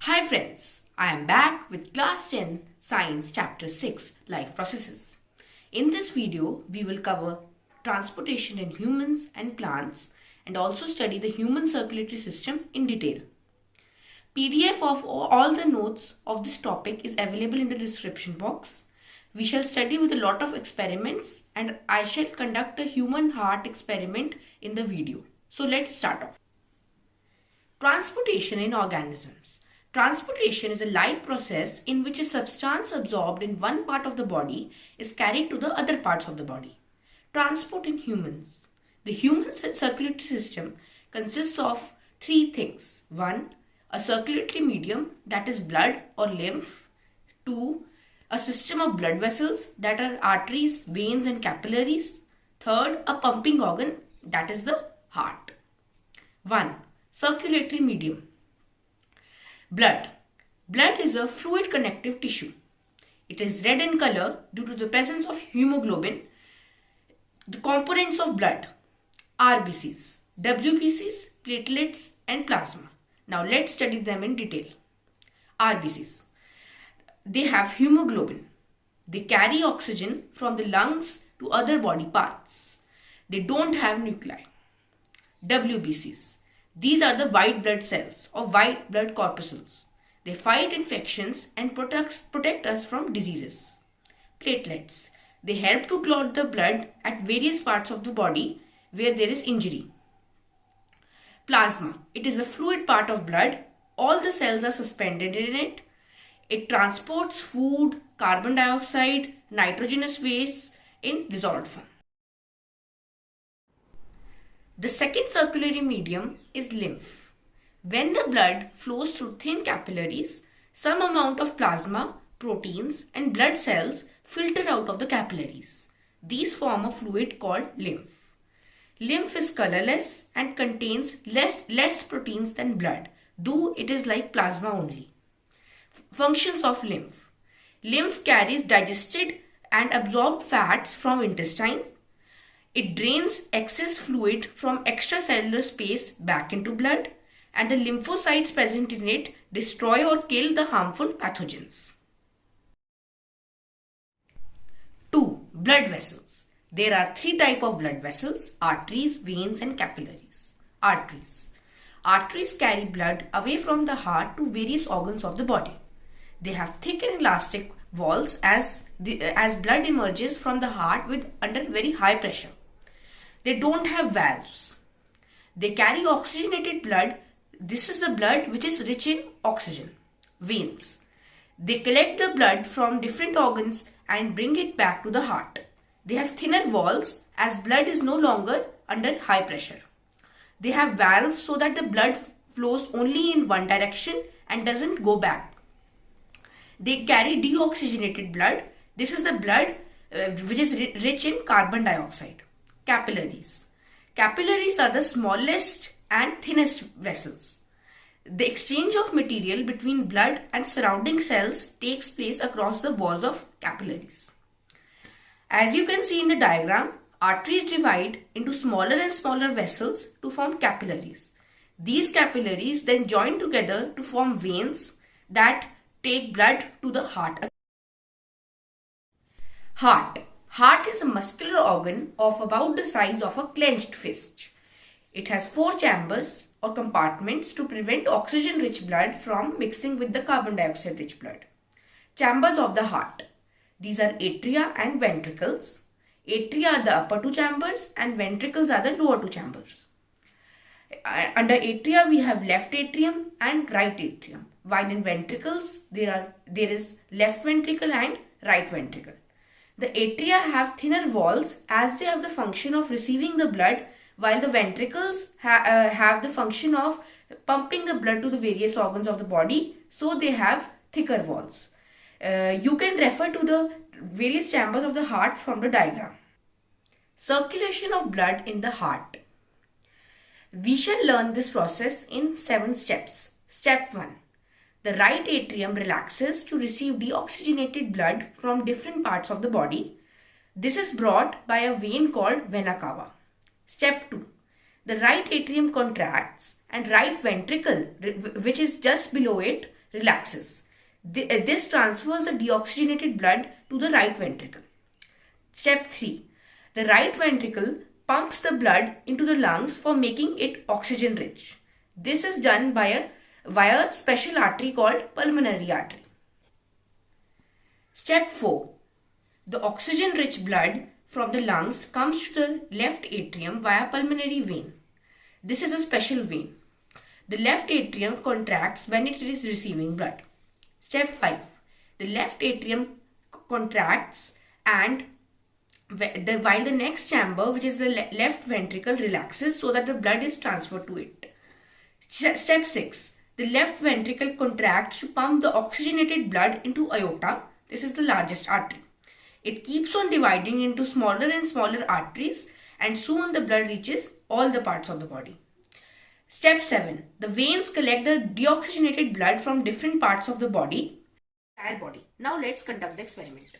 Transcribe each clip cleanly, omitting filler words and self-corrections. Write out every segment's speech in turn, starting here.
Hi friends, I am back with class 10 science chapter 6 life processes. In this video, we will cover transportation in humans and plants and also study the human circulatory system in detail. PDF of all the notes of this topic is available in the description box. We shall study with a lot of experiments and I shall conduct a human heart experiment in the video. So let's start off. Transportation in organisms. Transportation is a life process in which a substance absorbed in one part of the body is carried to the other parts of the body. Transport in humans. The human circulatory system consists of three things. 1. A circulatory medium, that is blood or lymph. 2. A system of blood vessels, that are arteries, veins and capillaries. 3rd, a pumping organ, that is the heart. 1. Circulatory medium. Blood. Blood is a fluid connective tissue. It is red in color due to the presence of hemoglobin. The components of blood: RBCs, WBCs, platelets and plasma. Now let's study them in detail. RBCs. They have hemoglobin. They carry oxygen from the lungs to other body parts. They don't have nuclei. WBCs. These are the white blood cells or white blood corpuscles. They fight infections and protect us from diseases. Platelets. They help to clot the blood at various parts of the body where there is injury. Plasma. It is a fluid part of blood. All the cells are suspended in it. It transports food, carbon dioxide, nitrogenous waste in dissolved form. The second circulatory medium is lymph. When the blood flows through thin capillaries, some amount of plasma, proteins and blood cells filter out of the capillaries. These form a fluid called lymph. Lymph is colorless and contains less proteins than blood, though it is like plasma only. Functions of lymph. Lymph carries digested and absorbed fats from intestines. It drains excess fluid from extracellular space back into blood, and the lymphocytes present in it destroy or kill the harmful pathogens. 2. Blood vessels. There are three types of blood vessels: arteries, veins and capillaries. Arteries. Arteries carry blood away from the heart to various organs of the body. They have thick and elastic walls as blood emerges from the heart under very high pressure. They don't have valves. They carry oxygenated blood. This is the blood which is rich in oxygen. Veins. They collect the blood from different organs and bring it back to the heart. They have thinner walls as blood is no longer under high pressure. They have valves so that the blood flows only in one direction and doesn't go back. They carry deoxygenated blood. This is the blood which is rich in carbon dioxide. Capillaries. Capillaries are the smallest and thinnest vessels. The exchange of material between blood and surrounding cells takes place across the walls of capillaries. As you can see in the diagram, arteries divide into smaller and smaller vessels to form capillaries. These capillaries then join together to form veins that take blood to the heart. Heart. Heart is a muscular organ of about the size of a clenched fist. It has 4 chambers or compartments to prevent oxygen-rich blood from mixing with the carbon dioxide-rich blood. Chambers of the heart. These are atria and ventricles. Atria are the upper 2 chambers and ventricles are the lower 2 chambers. Under atria we have left atrium and right atrium, while in ventricles there is left ventricle and right ventricle. The atria have thinner walls as they have the function of receiving the blood, while the ventricles have the function of pumping the blood to the various organs of the body, so they have thicker walls. You can refer to the various chambers of the heart from the diagram. Circulation of blood in the heart. We shall learn this process in 7 steps. Step 1. The right atrium relaxes to receive deoxygenated blood from different parts of the body. This is brought by a vein called vena cava. Step 2. The right atrium contracts and right ventricle, which is just below it, relaxes. This transfers the deoxygenated blood to the right ventricle. Step 3. The right ventricle pumps the blood into the lungs for making it oxygen rich. This is done via a special artery called pulmonary artery. Step 4. The oxygen rich blood from the lungs comes to the left atrium via pulmonary vein. This is a special vein. The left atrium contracts when it is receiving blood. Step 5. The left atrium contracts and while the next chamber, which is the left ventricle, relaxes so that the blood is transferred to it. Step 6. The left ventricle contracts to pump the oxygenated blood into aorta. This is the largest artery. It keeps on dividing into smaller and smaller arteries, and soon the blood reaches all the parts of the body. Step 7. The veins collect the deoxygenated blood from different parts of the body, entire body. Now let's conduct the experiment.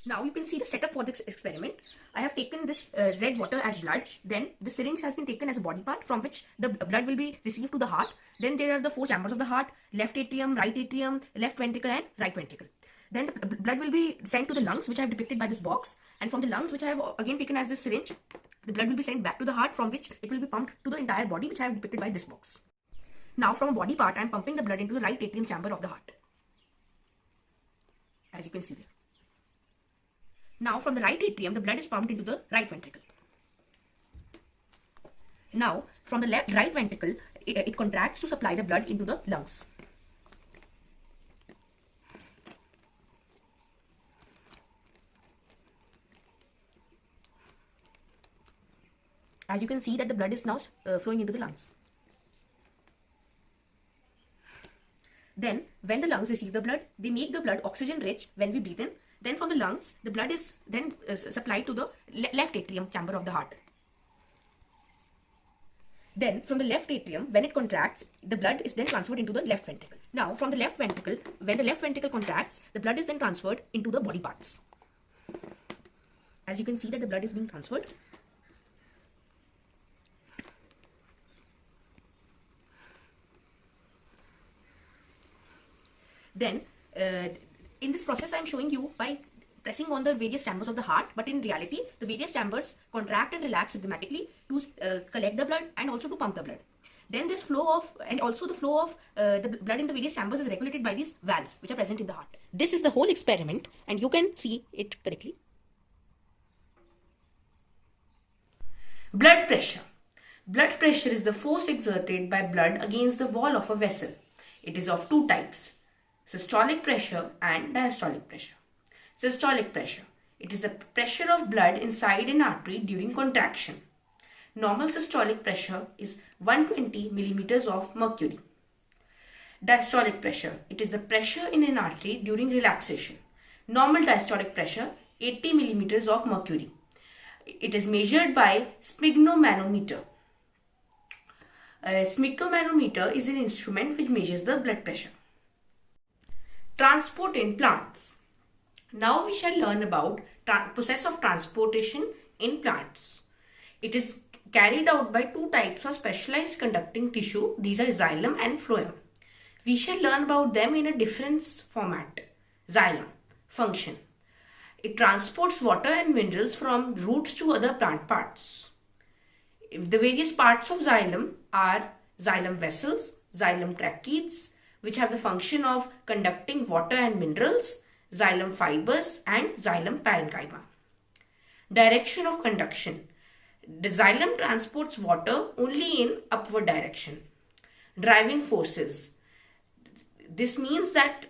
Now you can see the setup for this experiment. I have taken this red water as blood. Then the syringe has been taken as a body part from which the blood will be received to the heart. Then there are the 4 chambers of the heart: left atrium, left ventricle and right ventricle. Then the blood will be sent to the lungs, which I have depicted by this box. And from the lungs, which I have again taken as this syringe, the blood will be sent back to the heart, from which it will be pumped to the entire body, which I have depicted by this box. Now from a body part, I am pumping the blood into the right atrium chamber of the heart, as you can see there. Now from the right atrium, the blood is pumped into the right ventricle. Now from the right ventricle, it contracts to supply the blood into the lungs. As you can see that the blood is now flowing into the lungs. Then when the lungs receive the blood, they make the blood oxygen rich when we breathe in. Then from the lungs, the blood is then supplied to the left atrium chamber of the heart. Then from the left atrium, when it contracts, the blood is then transferred into the left ventricle. Now from the left ventricle, when the left ventricle contracts, the blood is then transferred into the body parts. As you can see that the blood is being transferred. Then in this process, I am showing you by pressing on the various chambers of the heart, but in reality, the various chambers contract and relax systematically to collect the blood and also to pump the blood. Then this flow of, and also the flow of the blood in the various chambers is regulated by these valves which are present in the heart. This is the whole experiment and you can see it correctly. Blood pressure. Blood pressure is the force exerted by blood against the wall of a vessel. It is of 2 types: systolic pressure and diastolic pressure. Systolic pressure. It is the pressure of blood inside an artery during contraction. Normal systolic pressure is 120 millimeters of mercury. Diastolic pressure. It is the pressure in an artery during relaxation. Normal diastolic pressure 80 millimeters of mercury. It is measured by sphygmomanometer. A sphygmomanometer is an instrument which measures the blood pressure. Transport in plants. Now we shall learn about process of transportation in plants. It is carried out by 2 types of specialized conducting tissue. These are xylem and phloem. We shall learn about them in a difference format. Xylem. Function. It transports water and minerals from roots to other plant parts. The various parts of xylem are xylem vessels, xylem tracheids, which have the function of conducting water and minerals, xylem fibers and xylem parenchyma. Direction of conduction. The xylem transports water only in upward direction. Driving forces. This means that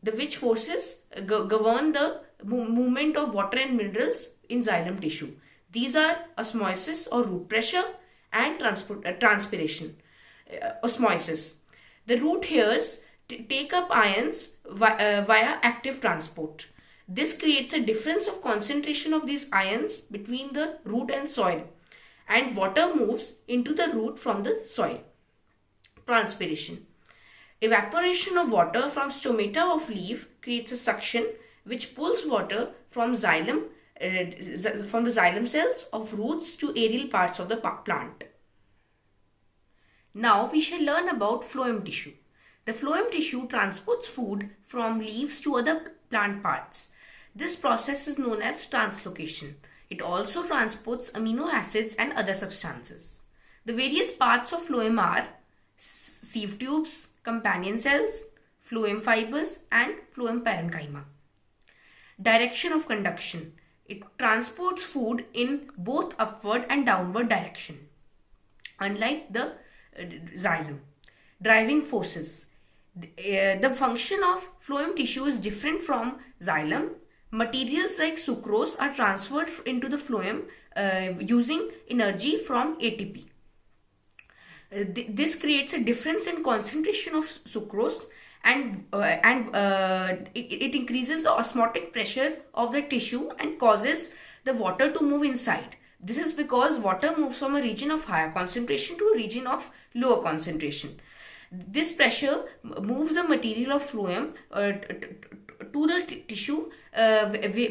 which forces govern the movement of water and minerals in xylem tissue. These are osmosis or root pressure and transpiration. Osmosis. The root hairs take up ions via active transport. This creates a difference of concentration of these ions between the root and soil, and water moves into the root from the soil. Transpiration. Evaporation of water from stomata of leaf creates a suction which pulls water from the xylem cells of roots to aerial parts of the plant. Now we shall learn about phloem tissue. The phloem tissue transports food from leaves to other plant parts. This process is known as translocation. It also transports amino acids and other substances. The various parts of phloem are sieve tubes, companion cells, phloem fibers, and phloem parenchyma. Direction of conduction. It transports food in both upward and downward direction, unlike the xylem. Driving forces. The function of phloem tissue is different from xylem. Materials like sucrose are transferred into the phloem using energy from ATP. This creates a difference in concentration of sucrose, and it increases the osmotic pressure of the tissue and causes the water to move inside. This is because water moves from a region of higher concentration to a region of lower concentration. This pressure moves the material of phloem to the tissue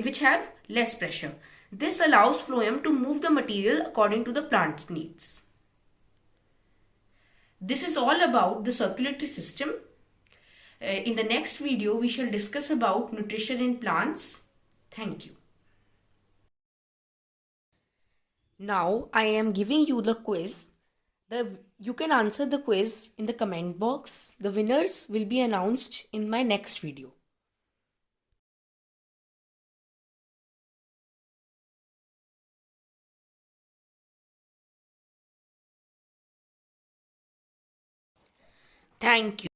which have less pressure. This allows phloem to move the material according to the plant needs. This is all about the circulatory system. In the next video, we shall discuss about nutrition in plants. Thank you. Now, I am giving you the quiz. You can answer the quiz in the comment box. The winners will be announced in my next video. Thank you.